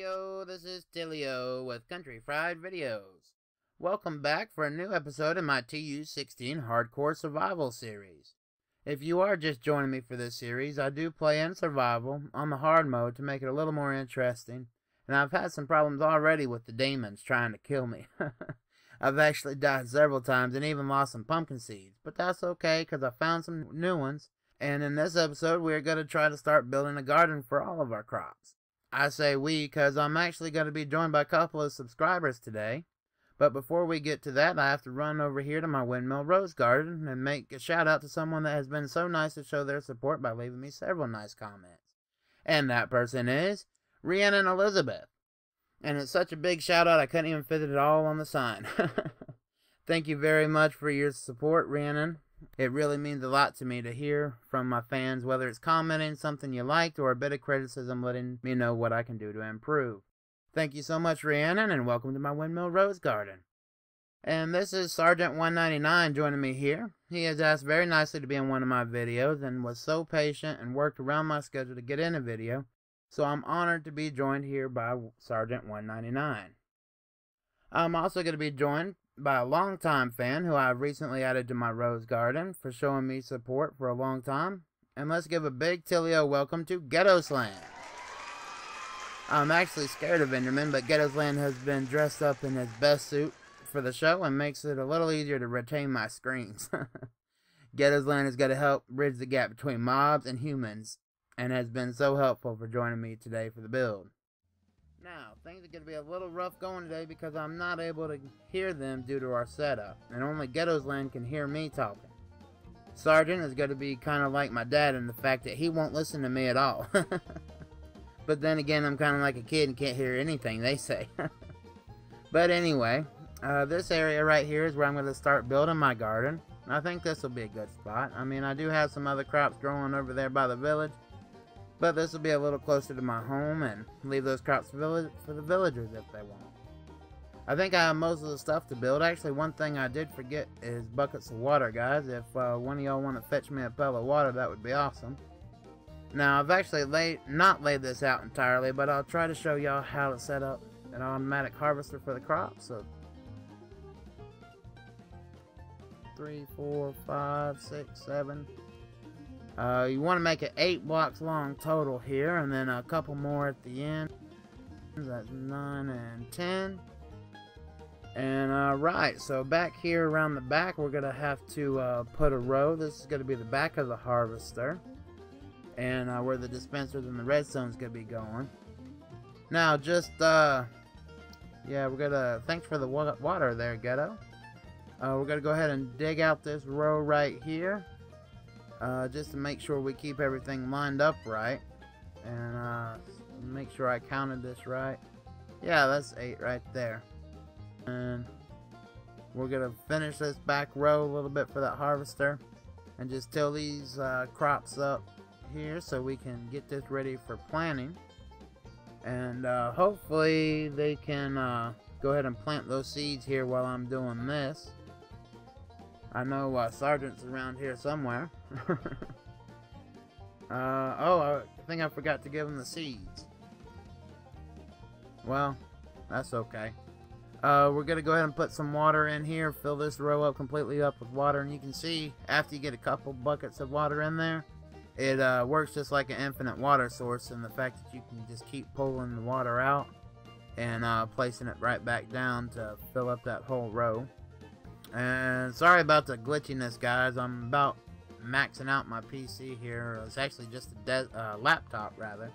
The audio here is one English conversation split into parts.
Howdy-o, this is Tillio with Country Fried Videos. Welcome back for a new episode in my TU16 Hardcore Survival series. If you are just joining me for this series, I do play in survival on the hard mode to make it a little more interesting, and I've had some problems already with the demons trying to kill me. I've actually died several times and even lost some pumpkin seeds, but that's okay because I found some new ones, and in this episode we're going to try to start building a garden for all of our crops. I say we because I'm actually going to be joined by a couple of subscribers today. But before we get to that, I have to run over here to my windmill rose garden and make a shout out to someone that has been so nice to show their support by leaving me several nice comments. And that person is Rhiannon Elizabeth. And it's such a big shout out I couldn't even fit it all on the sign. Thank you very much for your support, Rhiannon. It really means a lot to me to hear from my fans, whether it's commenting something you liked or a bit of criticism letting me know what I can do to improve. Thank you so much, Rhiannon, and welcome to my windmill rose garden. And this is Sergeant 199 joining me here. He has asked very nicely to be in one of my videos and was so patient and worked around my schedule to get in a video, so I'm honored to be joined here by Sergeant 199. I'm also going to be joined by a longtime fan who I've recently added to my rose garden for showing me support for a long time. And let's give a big Tillio welcome to Ghetto Slan. I'm actually scared of Enderman, but Ghetto Slan has been dressed up in his best suit for the show and makes it a little easier to retain my screams. Ghetto Slan is going to help bridge the gap between mobs and humans and has been so helpful for joining me today for the build. Now, things are going to be a little rough going today because I'm not able to hear them due to our setup, and only Ghetto's Land can hear me talking. Sergeant is going to be kind of like my dad in the fact that he won't listen to me at all. But then again, I'm kind of like a kid and can't hear anything they say. But anyway, this area right here is where I'm going to start building my garden. I think this will be a good spot. I mean, I do have some other crops growing over there by the village, but this will be a little closer to my home and leave those crops for the villagers if they want. I think I have most of the stuff to build. Actually, one thing I did forget is buckets of water, guys. If one of y'all want to fetch me a pail of water, that would be awesome. Now, I've actually not laid this out entirely, but I'll try to show y'all how to set up an automatic harvester for the crops. So 3, 4, 5, 6, 7. You want to make it 8 blocks long total here, and then a couple more at the end. That's 9 and 10. And right, so back here around the back, we're going to have to put a row. This is going to be the back of the harvester, and where the dispensers and the redstone is going to be going. Now, just, yeah, we're going to, thanks for the water there, Ghetto. We're going to go ahead and dig out this row right here. Just to make sure we keep everything lined up right. And make sure I counted this right. Yeah, that's 8 right there. And we're going to finish this back row a little bit for that harvester. And just till these crops up here so we can get this ready for planting. And hopefully they can go ahead and plant those seeds here while I'm doing this. I know Sergeant's around here somewhere. Oh, I think I forgot to give him the seeds. Well, that's okay. We're going to go ahead and put some water in here, fill this row up completely up with water, and you can see after you get a couple buckets of water in there, it works just like an infinite water source in the fact that you can just keep pulling the water out and placing it right back down to fill up that whole row. And sorry about the glitchiness, guys. I'm about maxing out my PC here. It's actually just a laptop, rather.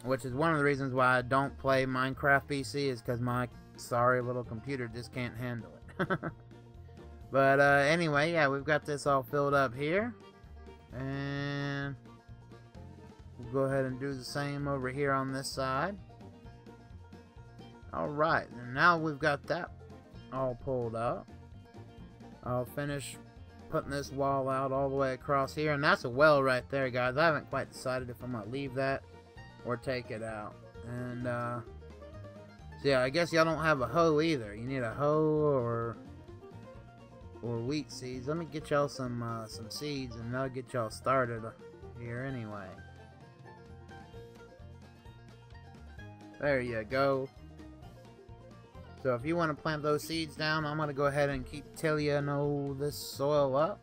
Which is one of the reasons why I don't play Minecraft PC, is because my sorry little computer just can't handle it. But anyway, yeah, we've got this all filled up here. And we'll go ahead and do the same over here on this side. Alright, and now we've got that all pulled up. I'll finish putting this wall out all the way across here, and that's a well right there, guys. I haven't quite decided if I'm gonna leave that or take it out. And so yeah, I guess y'all don't have a hoe either. You need a hoe or wheat seeds. Let me get y'all some seeds, and that'll get y'all started here anyway. There you go. So if you want to plant those seeds down, I'm going to go ahead and keep tilling all this soil up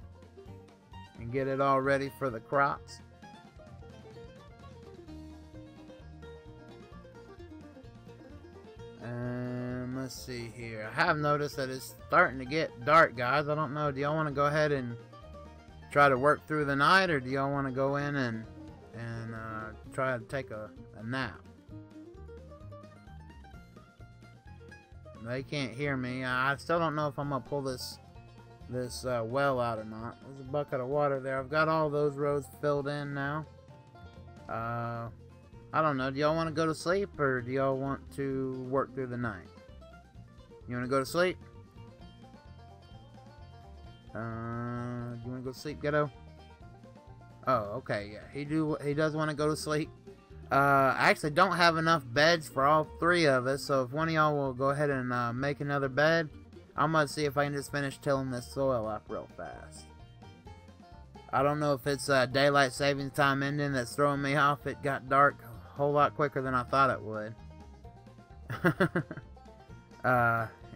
and get it all ready for the crops. And let's see here. I have noticed that it's starting to get dark, guys. I don't know. Do y'all want to go ahead and try to work through the night, or do y'all want to go in and try to take a nap? They can't hear me. I still don't know if I'm gonna pull this well out or not. There's a bucket of water there. I've got all those rows filled in now. I don't know. Do y'all want to go to sleep, or do y'all want to work through the night? You want to go to sleep? Do you want to go to sleep, Ghetto? Oh, okay. Yeah, he does want to go to sleep. I actually don't have enough beds for all three of us, so if one of y'all will go ahead and make another bed, I'm going to see if I can just finish tilling this soil up real fast. I don't know if it's daylight savings time ending that's throwing me off. It got dark a whole lot quicker than I thought it would.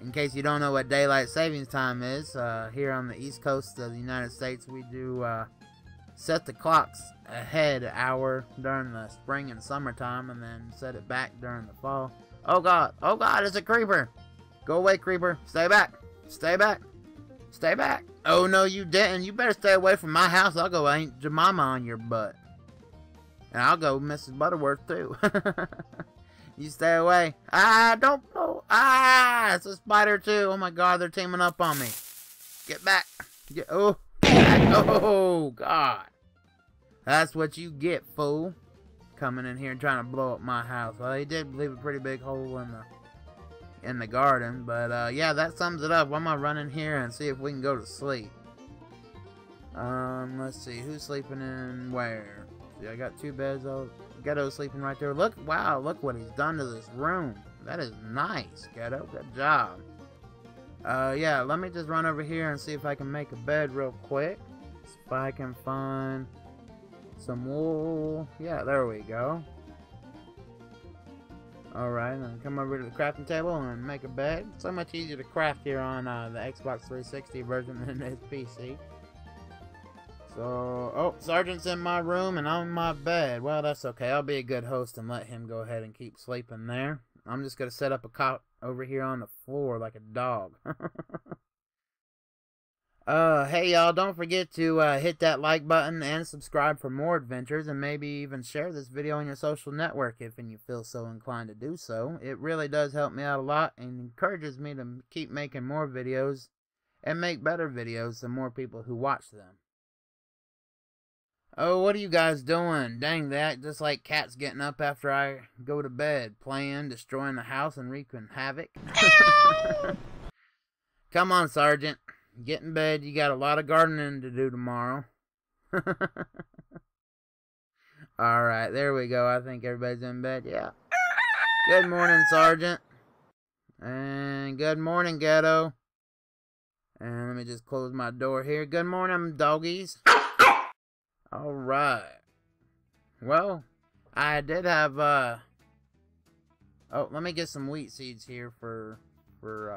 In case you don't know what daylight savings time is, here on the east coast of the United States, we do set the clocks ahead an hour during the spring and summertime, and then set it back during the fall. Oh god, it's a creeper! Go away, creeper. Stay back. Stay back. Stay back. Oh no, you didn't. You better stay away from my house. I'll go Aunt Jemima on your butt. And I'll go Mrs. Butterworth too. You stay away. Ah, don't blow. Ah, it's a spider too. Oh my god, they're teaming up on me. Get back. Get back. Oh god. That's what you get, fool. Coming in here and trying to blow up my house. Well, he did leave a pretty big hole in the garden, but yeah, that sums it up. I'm gonna run in here and see if we can go to sleep. Let's see, who's sleeping in where? See, I got two beds. Ghetto's sleeping right there. Look, wow, look what he's done to this room. That is nice, Ghetto. Good job. Yeah, let me just run over here and see if I can make a bed real quick. If I can find some wool. Yeah, there we go. Alright, then come over to the crafting table and make a bed. So much easier to craft here on the Xbox 360 version than it is PC. So, oh, Sergeant's in my room and I'm in my bed. Well, that's okay. I'll be a good host and let him go ahead and keep sleeping there. I'm just going to set up a cot over here on the floor like a dog. Hey y'all, don't forget to hit that like button and subscribe for more adventures, and maybe even share this video on your social network if you feel so inclined to do so. It really does help me out a lot and encourages me to keep making more videos and make better videos the more people who watch them. Oh, what are you guys doing? Dang, they act just like cats getting up after I go to bed, playing, destroying the house, and wreaking havoc. Come on, Sergeant. Get in bed. You got a lot of gardening to do tomorrow. Alright, there we go. I think everybody's in bed. Yeah. Good morning, Sergeant. And good morning, Ghetto. And let me just close my door here. Good morning, doggies. Alright. Well, I did have, oh, let me get some wheat seeds here for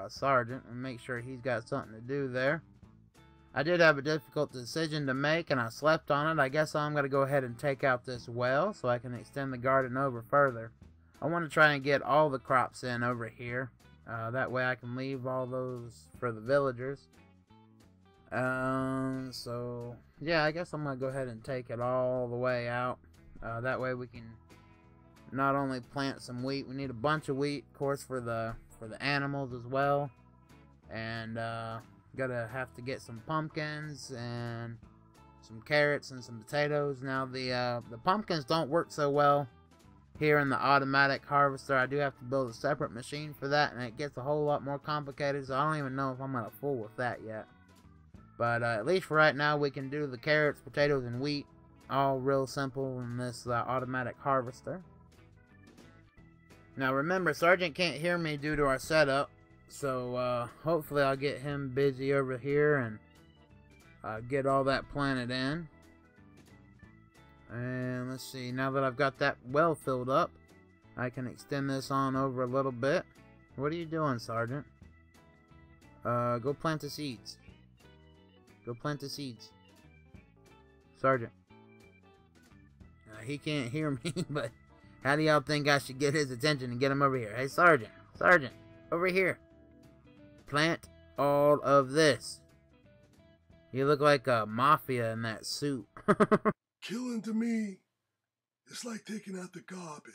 Sergeant and make sure he's got something to do there. I did have a difficult decision to make and I slept on it. I guess I'm going to go ahead and take out this well so I can extend the garden over further. I want to try and get all the crops in over here. That way I can leave all those for the villagers. So yeah, I guess I'm going to go ahead and take it all the way out. That way we can not only plant some wheat, we need a bunch of wheat, of course, for the animals as well, and gotta have to get some pumpkins and some carrots and some potatoes. Now the pumpkins don't work so well here in the automatic harvester. I do have to build a separate machine for that, and it gets a whole lot more complicated, so I don't even know if I'm gonna fool with that yet. But at least for right now we can do the carrots, potatoes, and wheat all real simple in this automatic harvester. Now remember, Sergeant can't hear me due to our setup, so hopefully I'll get him busy over here and get all that planted in. And let's see, now that I've got that well filled up, I can extend this on over a little bit. What are you doing, Sergeant? Go plant the seeds. Go plant the seeds. Sergeant. He can't hear me, but how do y'all think I should get his attention and get him over here? Hey, Sergeant. Sergeant. Over here. Plant all of this. You look like a mafia in that suit. Killing to me, it's like taking out the garbage.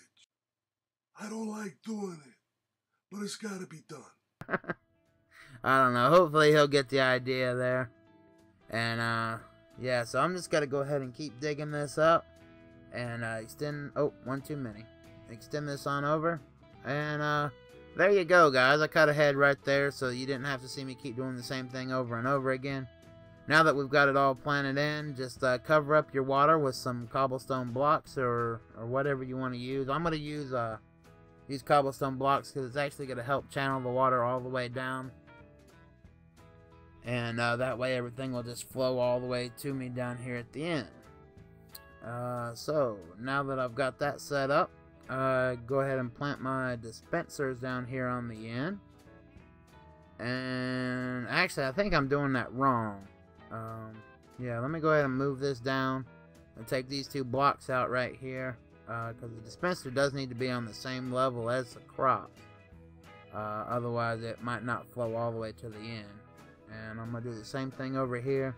I don't like doing it, but it's gotta be done. I don't know. Hopefully he'll get the idea there. And, yeah, so I'm just gonna go ahead and keep digging this up. And, extend... Oh, one too many. Extend this on over. And, there you go, guys. I cut ahead right there so you didn't have to see me keep doing the same thing over and over again. Now that we've got it all planted in, just cover up your water with some cobblestone blocks or whatever you want to use. I'm going to use cobblestone blocks because it's actually going to help channel the water all the way down. And that way everything will just flow all the way to me down here at the end. So, now that I've got that set up, go ahead and plant my dispensers down here on the end. And actually, I think I'm doing that wrong. Yeah, let me go ahead and move this down and take these two blocks out right here, because the dispenser does need to be on the same level as the crops. Otherwise it might not flow all the way to the end. And I'm going to do the same thing over here.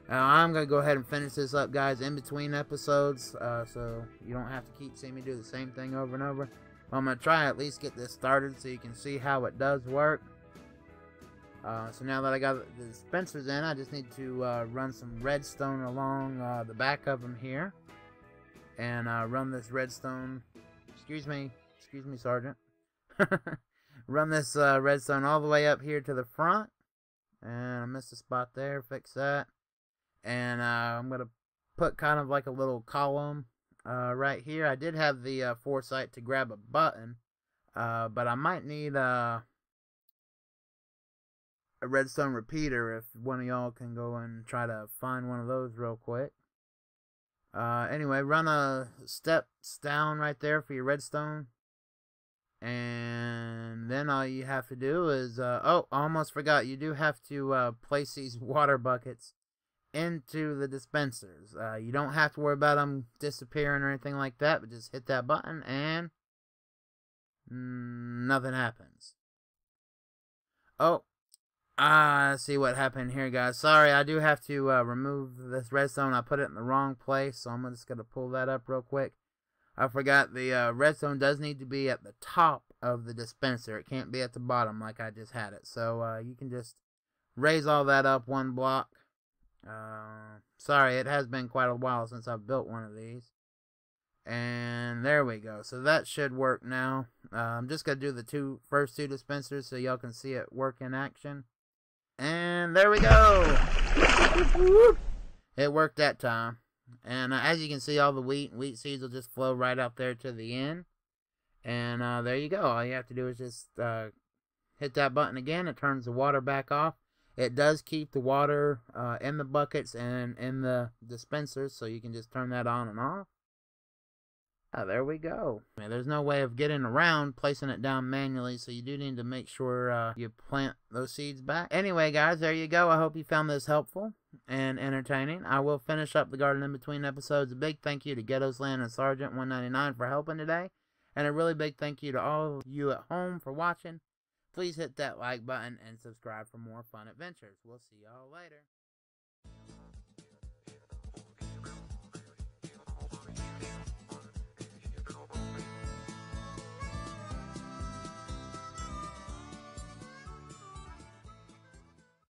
I'm going to go ahead and finish this up, guys, in between episodes, so you don't have to keep seeing me do the same thing over and over. I'm going to try at least get this started so you can see how it does work. So now that I got the dispensers in, I just need to run some redstone along the back of them here. And run this redstone... Excuse me, Sergeant. Run this redstone all the way up here to the front. And I missed a spot there, fix that. And I'm going to put kind of like a little column right here. I did have the foresight to grab a button, but I might need a redstone repeater if one of y'all can go and try to find one of those real quick. Anyway, run a steps down right there for your redstone. And then all you have to do is, oh, I almost forgot, you do have to place these water buckets into the dispensers. You don't have to worry about them disappearing or anything like that, but just hit that button and nothing happens. Oh, I see what happened here, guys. Sorry, I do have to remove this redstone. I put it in the wrong place, so I'm just going to pull that up real quick. I forgot the redstone does need to be at the top of the dispenser. It can't be at the bottom like I just had it. So you can just raise all that up one block. Sorry, it has been quite a while since I've built one of these. And there we go. So that should work now. I'm just going to do the first two dispensers so y'all can see it work in action. And there we go. It worked that time. And as you can see, all the wheat seeds will just flow right out there to the end. And there you go. All you have to do is just hit that button again. It turns the water back off. It does keep the water in the buckets and in the dispensers, so you can just turn that on and off. There we go. There's no way of getting around placing it down manually, so you do need to make sure you plant those seeds back. Anyway, guys, there you go. I hope you found this helpful and entertaining. I will finish up the garden in between episodes. A big thank you to Ghetto's Land and Sergeant 199 for helping today. And a really big thank you to all of you at home for watching. Please hit that like button and subscribe for more fun adventures. We'll see y'all later.